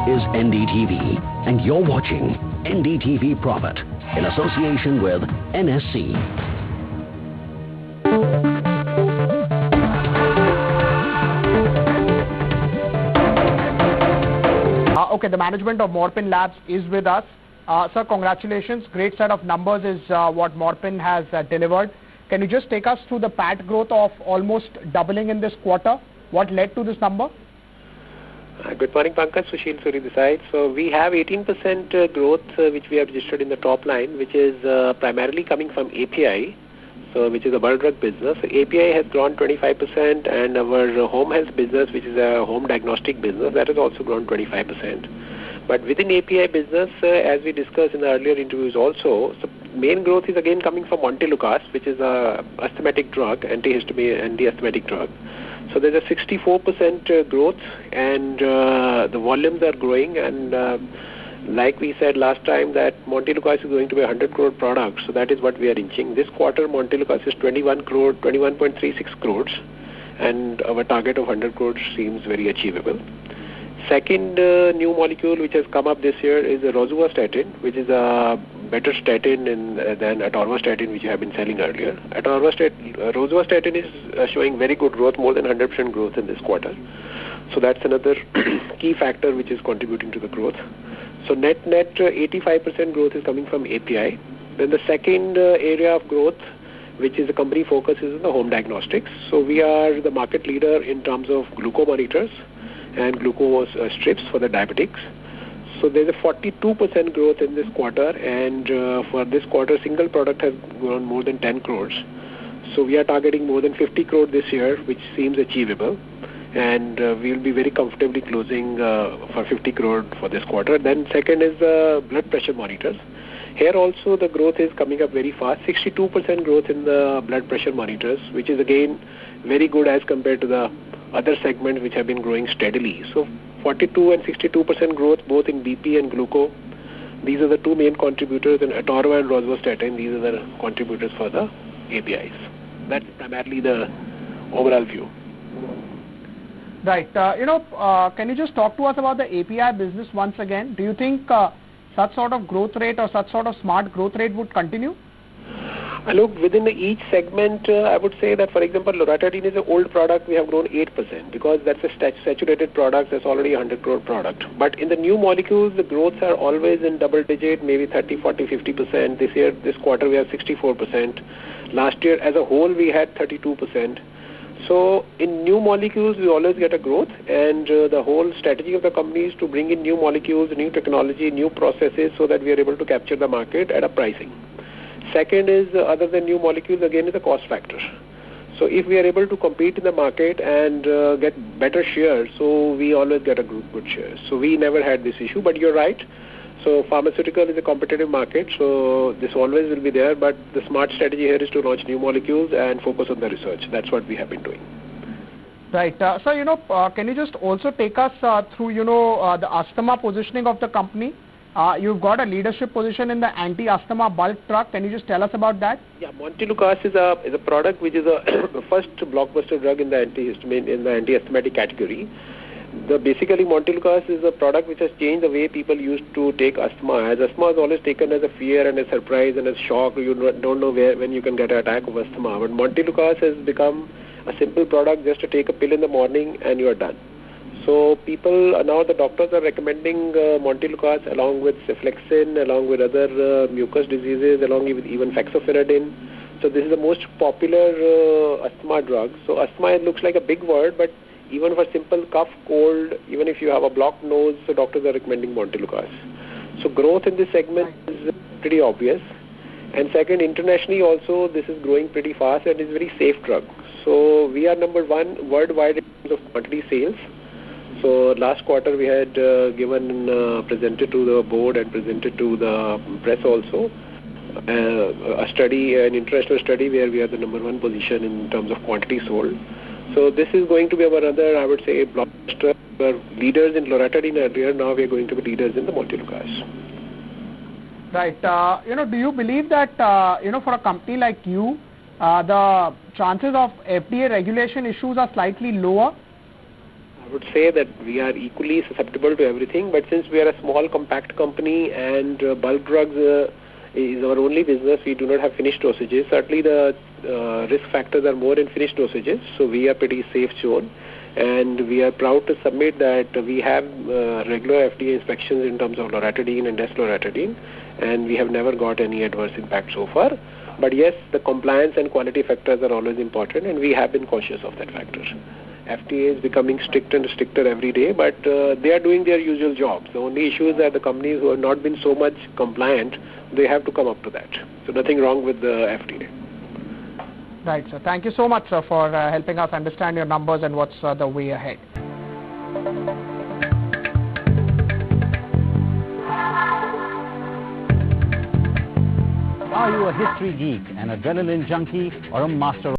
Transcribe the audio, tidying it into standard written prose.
is NDTV, and you're watching NDTV Profit in association with NSC. Okay, the management of Morepen Labs is with us. Sir, congratulations. Great set of numbers is what Morepen has delivered. Can you just take us through the PAT growth of almost doubling in this quarter? What led to this number? Good morning, Pankaj. Sushil Suri this side. So we have 18% growth which we have registered in the top line, which is primarily coming from API, so which is a bulk drug business. API has grown 25%, and our home health business, which is a home diagnostic business, that has also grown 25%. But within API business, as we discussed in the earlier interviews also, so main growth is again coming from Montelukast, which is a asthmatic drug, anti-asthmatic drug. So there's a 64% growth, and the volumes are growing, and like we said last time that Montelukast is going to be a 100 crore product, so that is what we are inching. This quarter Montelukast is 21.36 crores, and our target of 100 crores seems very achievable. Second new molecule which has come up this year is the Rosuvastatin, which is a better statin than atorvastatin, which you have been selling earlier. Rosuvastatin is showing very good growth, more than 100% growth in this quarter. So that's another key factor which is contributing to the growth. So net 85% growth is coming from API. Then the second area of growth, which is the company focus, is in the home diagnostics. So we are the market leader in terms of glucose monitors and glucose strips for the diabetics. So there's a 42% growth in this quarter, and for this quarter single product has grown more than 10 crores. So we are targeting more than 50 crores this year, which seems achievable, and we will be very comfortably closing for 50 crore for this quarter. Then second is the blood pressure monitors. Here also the growth is coming up very fast, 62% growth in the blood pressure monitors, which is again very good as compared to the other segments which have been growing steadily. So 42 and 62% growth both in BP and glucose. These are the two main contributors, and atorva and rosuvastatin, these are the contributors for the APIs. That's primarily the overall view. Right. Can you just talk to us about the API business once again? Do you think such sort of growth rate or such sort of smart growth rate would continue? Look, within each segment, I would say that, for example, loratadine is an old product. We have grown 8% because that's a saturated product. That's already a 100 crore product. But in the new molecules, the growths are always in double digit, maybe 30, 40, 50%. This quarter, we have 64%. Last year, as a whole, we had 32%. So in new molecules, we always get a growth, and the whole strategy of the company is to bring in new molecules, new technology, new processes, so that we are able to capture the market at a pricing. Second is, other than new molecules, again is a cost factor. So if we are able to compete in the market and get better shares, so we always get a good share. So we never had this issue, but you're right. So pharmaceutical is a competitive market, so this always will be there, but the smart strategy here is to launch new molecules and focus on the research. That's what we have been doing. Right. So, can you just also take us through, the asthma positioning of the company? You've got a leadership position in the anti-asthma bulk drug. Can you just tell us about that? Yeah, Montelukast is a product which is the first blockbuster drug in the anti-asthmatic category. Basically, Montelukast is a product which has changed the way people used to take asthma. As asthma is always taken as a fear and a surprise and a shock. You don't know when you can get an attack of asthma. But Montelukast has become a simple product, just to take a pill in the morning and you are done. So now the doctors are recommending Montelukast along with ceflexin, along with other mucus diseases, along with even fexofenadine. So this is the most popular asthma drug. So asthma, it looks like a big word, but even for simple cough, cold, even if you have a blocked nose, so doctors are recommending Montelukast. So growth in this segment is pretty obvious. And second, internationally also, this is growing pretty fast and is a very safe drug. So we are number one worldwide in terms of quantity sales. So last quarter we had presented to the board and presented to the press also an international study where we are the number one position in terms of quantity sold. So this is going to be our other, I would say, blockbuster. We are leaders in loratadine earlier. Now we are going to be leaders in the Montelukast. Right. Do you believe that for a company like you, the chances of FDA regulation issues are slightly lower? I would say that we are equally susceptible to everything, but since we are a small compact company and bulk drugs is our only business, we do not have finished dosages. Certainly the risk factors are more in finished dosages, so we are pretty safe zone. And we are proud to submit that we have regular FDA inspections in terms of loratadine and desloratadine, and we have never got any adverse impact so far. But yes, the compliance and quality factors are always important, and we have been cautious of that factor. FDA is becoming stricter and stricter every day, but they are doing their usual jobs. The only issue is that the companies who have not been so much compliant, they have to come up to that. So nothing wrong with the FDA. Right, sir. Thank you so much, sir, for helping us understand your numbers and what's the way ahead. Are you a history geek, an adrenaline junkie, or a master